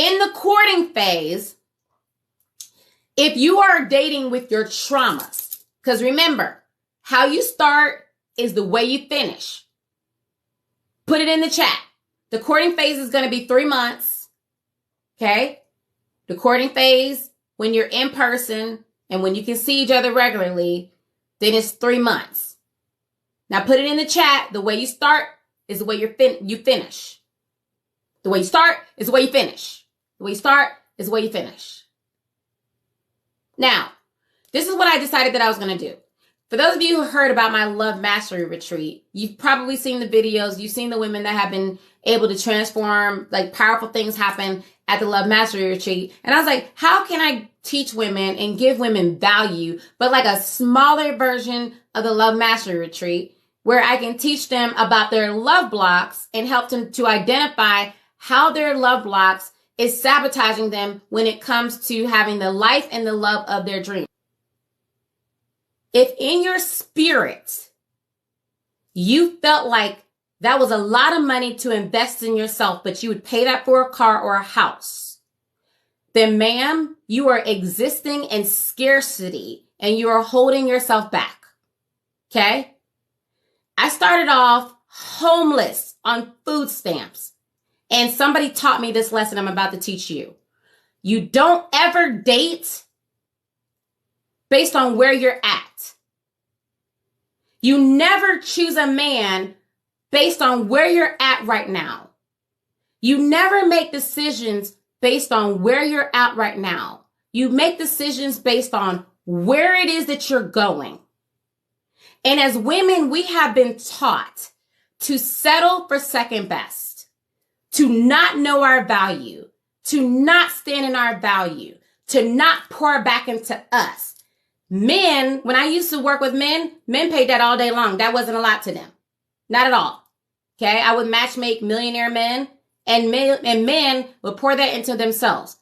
in the courting phase, if you are dating with your traumas, because remember, how you start is the way you finish. Put it in the chat. The courting phase is going to be 3 months. Okay? The courting phase, when you're in person and when you can see each other regularly, then it's 3 months. Now put it in the chat. The way you start is the way you finish. The way you start is the way you finish. The way you start is the way you finish. Now, this is what I decided that I was going to do. For those of you who heard about my Love Mastery Retreat, you've probably seen the videos. You've seen the women that have been able to transform, like powerful things happen at the Love Mastery Retreat. And I was like, how can I teach women and give women value, but like a smaller version of the Love Mastery Retreat, where I can teach them about their love blocks and help them to identify how their love blocks is sabotaging them when it comes to having the life and the love of their dreams. If in your spirit, you felt like that was a lot of money to invest in yourself, but you would pay that for a car or a house, then ma'am, you are existing in scarcity and you are holding yourself back. Okay? I started off homeless on food stamps, and somebody taught me this lesson I'm about to teach you. You don't ever date based on where you're at. You never choose a man based on where you're at right now. You never make decisions based on where you're at right now. You make decisions based on where it is that you're going. And as women, we have been taught to settle for second best, to not know our value, to not stand in our value, to not pour back into us. Men, when I used to work with men paid that all day long. That wasn't a lot to them. Not at all. Okay. I would matchmake millionaire men and men would pour that into themselves.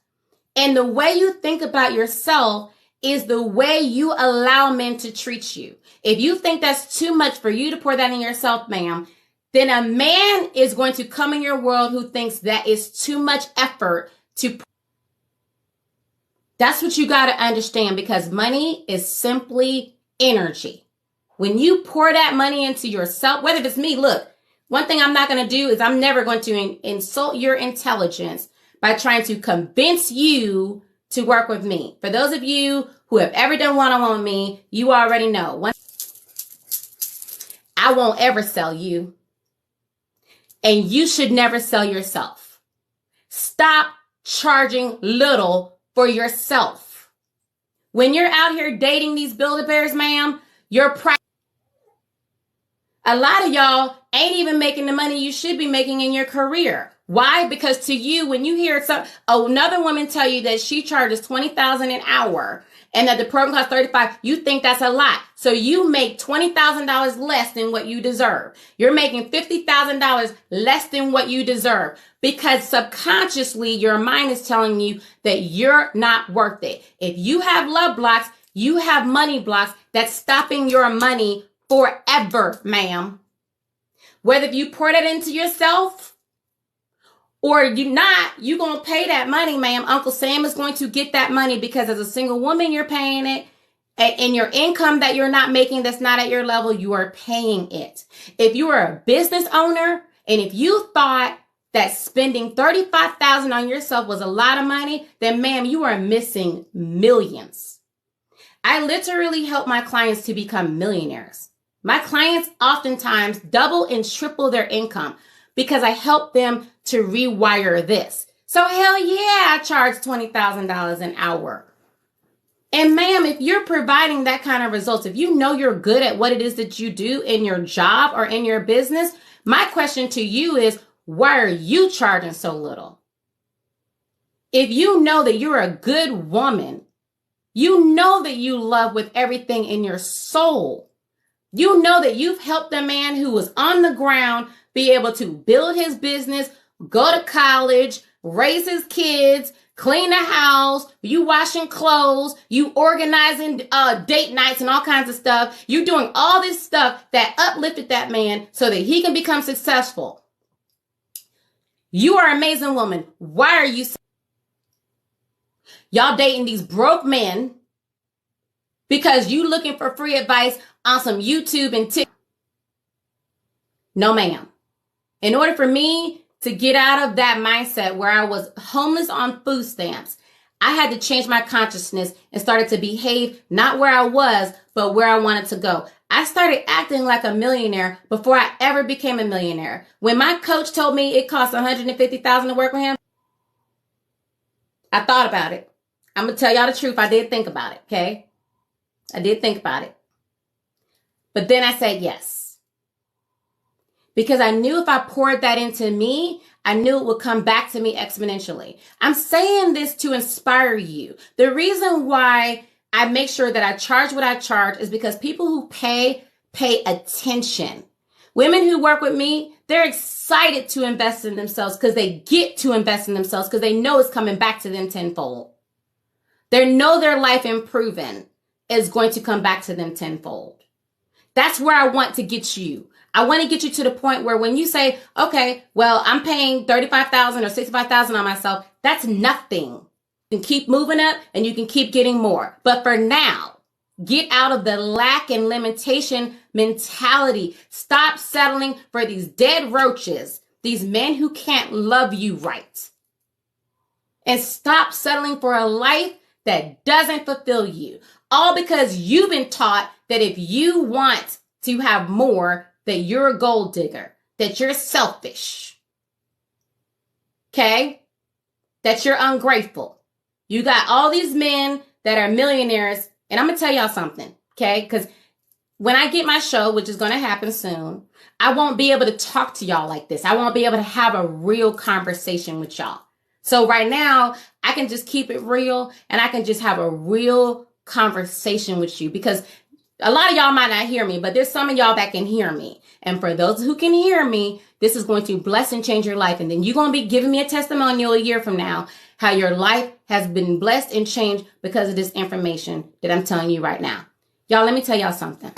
And the way you think about yourself is the way you allow men to treat you. If you think that's too much for you to pour that in yourself, ma'am, then a man is going to come in your world who thinks that is too much effort to. That's what you got to understand, because money is simply energy. When you pour that money into yourself, whether it's me, look, one thing I'm not going to do is I'm never going to insult your intelligence by trying to convince you to work with me. For those of you who have ever done one-on-one with me, you already know. I won't ever sell you. And you should never sell yourself. Stop charging little for yourself. When you're out here dating these Build-A-Bears, ma'am, a lot of y'all ain't even making the money you should be making in your career. Why? Because to you, when you hear another woman tell you that she charges $20,000 an hour and that the program costs $35,000, you think that's a lot. So you make $20,000 less than what you deserve. You're making $50,000 less than what you deserve, because subconsciously your mind is telling you that you're not worth it. If you have love blocks, you have money blocks that's stopping your money forever, ma'am. Whether you pour that into yourself or you're going to pay that money, ma'am. Uncle Sam is going to get that money, because as a single woman, you're paying it. And your income that you're not making, that's not at your level, you are paying it. If you are a business owner and if you thought that spending $35,000 on yourself was a lot of money, then ma'am, you are missing millions. I literally help my clients to become millionaires. My clients oftentimes double and triple their income because I help them to rewire this. So hell yeah, I charge $20,000 an hour. And ma'am, if you're providing that kind of results, if you know you're good at what it is that you do in your job or in your business, my question to you is, why are you charging so little? If you know that you're a good woman, you know that you love with everything in your soul. You know that you've helped a man who was on the ground be able to build his business, go to college, raise his kids, clean the house, you washing clothes, you organizing date nights and all kinds of stuff. You doing all this stuff that uplifted that man so that he can become successful. You are an amazing woman. Why are you? Y'all dating these broke men because you looking for free advice on some YouTube and TikTok. No, ma'am. In order for me to get out of that mindset where I was homeless on food stamps, I had to change my consciousness and started to behave not where I was, but where I wanted to go. I started acting like a millionaire before I ever became a millionaire. When my coach told me it cost $150,000 to work with him, I thought about it. I'm going to tell y'all the truth. I did think about it, okay? I did think about it. But then I said yes. Because I knew if I poured that into me, I knew it would come back to me exponentially. I'm saying this to inspire you. The reason why I make sure that I charge what I charge is because people who pay attention. Women who work with me, they're excited to invest in themselves because they get to invest in themselves because they know it's coming back to them tenfold. They know their life improving is going to come back to them tenfold. That's where I want to get you. I want to get you to the point where when you say, okay, well, I'm paying $35,000 or $65,000 on myself, that's nothing. You can keep moving up and you can keep getting more. But for now, get out of the lack and limitation mentality. Stop settling for these dead roaches, these men who can't love you right. And stop settling for a life that doesn't fulfill you. All because you've been taught that if you want to have more, that you're a gold digger, that you're selfish, okay? That you're ungrateful. You got all these men that are millionaires, and I'm going to tell y'all something, okay? Because when I get my show, which is going to happen soon, I won't be able to talk to y'all like this. I won't be able to have a real conversation with y'all. So right now, I can just keep it real, and I can just have a real conversation with you because a lot of y'all might not hear me, but there's some of y'all that can hear me. And for those who can hear me, this is going to bless and change your life. And then you're going to be giving me a testimonial a year from now, how your life has been blessed and changed because of this information that I'm telling you right now. Y'all, let me tell y'all something.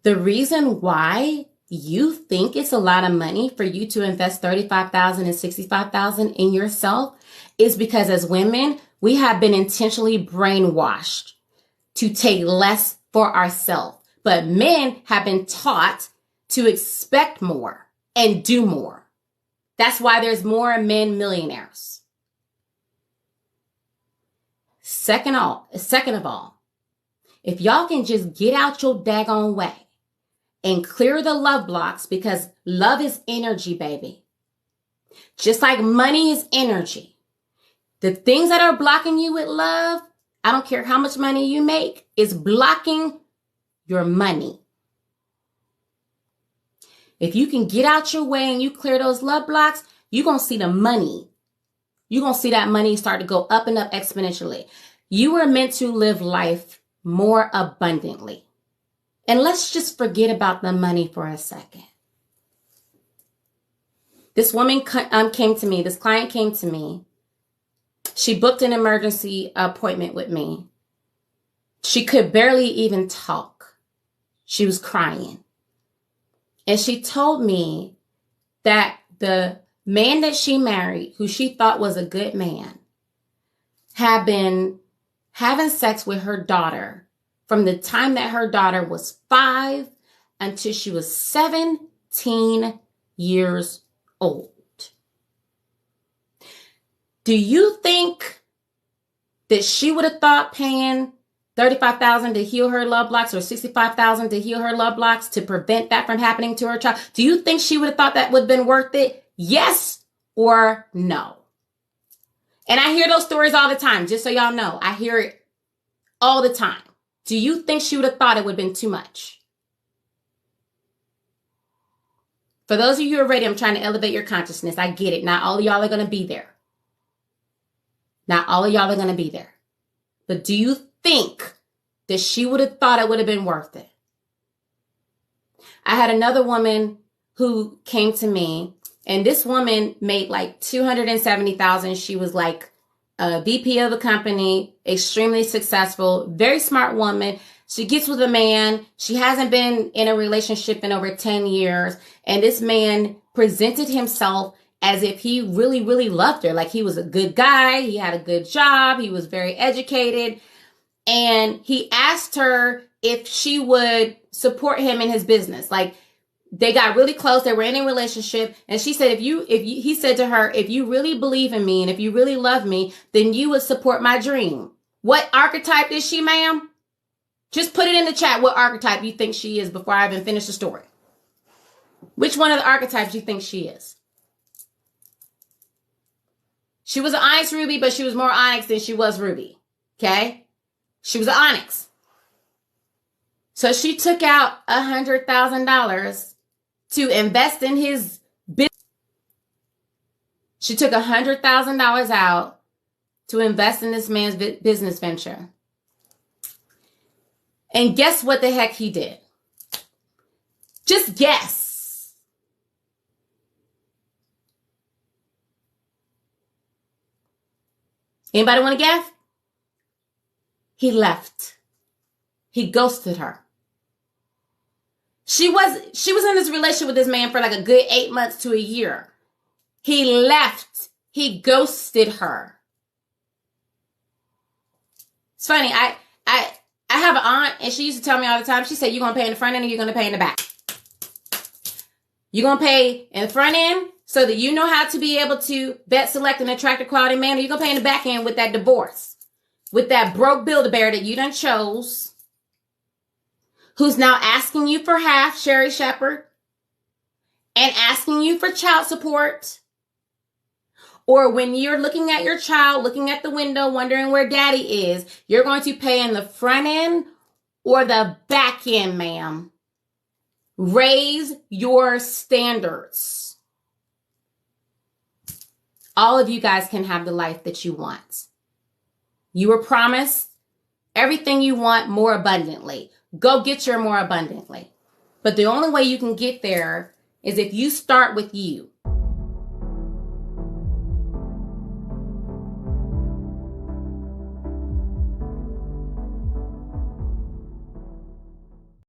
The reason why you think it's a lot of money for you to invest $35,000 and $65,000 in yourself is because as women, we have been intentionally brainwashed to take less for ourselves. But men have been taught to expect more and do more. That's why there's more men millionaires. Second of all, if y'all can just get out your daggone way and clear the love blocks, because love is energy, baby. Just like money is energy. The things that are blocking you with love, I don't care how much money you make, is blocking your money. If you can get out your way and you clear those love blocks, you're going to see the money. You're going to see that money start to go up and up exponentially. You were meant to live life more abundantly. And let's just forget about the money for a second. This woman came to me. This client came to me. She booked an emergency appointment with me. She could barely even talk. She was crying. And she told me that the man that she married, who she thought was a good man, had been having sex with her daughter from the time that her daughter was 5 until she was 17 years old. Do you think that she would have thought paying $35,000 to heal her love blocks or $65,000 to heal her love blocks to prevent that from happening to her child? Do you think she would have thought that would have been worth it? Yes or no? And I hear those stories all the time, just so y'all know. I hear it all the time. Do you think she would have thought it would have been too much? For those of you who are ready, I'm trying to elevate your consciousness. I get it. Not all of y'all are going to be there. Not all of y'all are going to be there. But do you think that she would have thought it would have been worth it? I had another woman who came to me, and this woman made like $270,000. She was like a VP of a company, extremely successful, very smart woman. She gets with a man. She hasn't been in a relationship in over 10 years. And this man presented himself as if he really, really loved her. Like he was a good guy. He had a good job. He was very educated. And he asked her if she would support him in his business. Like they got really close. They were in a relationship. And she said, he said to her, if you really believe in me and if you really love me, then you would support my dream. What archetype is she, ma'am? Just put it in the chat what archetype you think she is before I even finish the story. Which one of the archetypes you think she is? She was an onyx ruby, but she was more onyx than she was ruby. Okay? She was an onyx. So she took out $100,000 to invest in his business. She took $100,000 out to invest in this man's business venture. And guess what the heck he did? Just guess. Anybody want to guess? He left. He ghosted her. She was in this relationship with this man for like a good 8 months to a year. He left. He ghosted her. It's funny. I have an aunt and she used to tell me all the time. She said, you're going to pay in the front end and you're going to pay in the back. You're going to pay in the front end so that you know how to be able to vet, select, and attract a quality man. Or you're going to pay in the back end with that divorce. With that broke Build-A-Bear that you done chose. Who's now asking you for half, Sherry Shepherd. And asking you for child support. Or when you're looking at your child, looking at the window, wondering where daddy is, you're going to pay in the front end or the back end, ma'am. Raise your standards. All of you guys can have the life that you want. You were promised everything you want more abundantly. Go get your more abundantly. But the only way you can get there is if you start with you.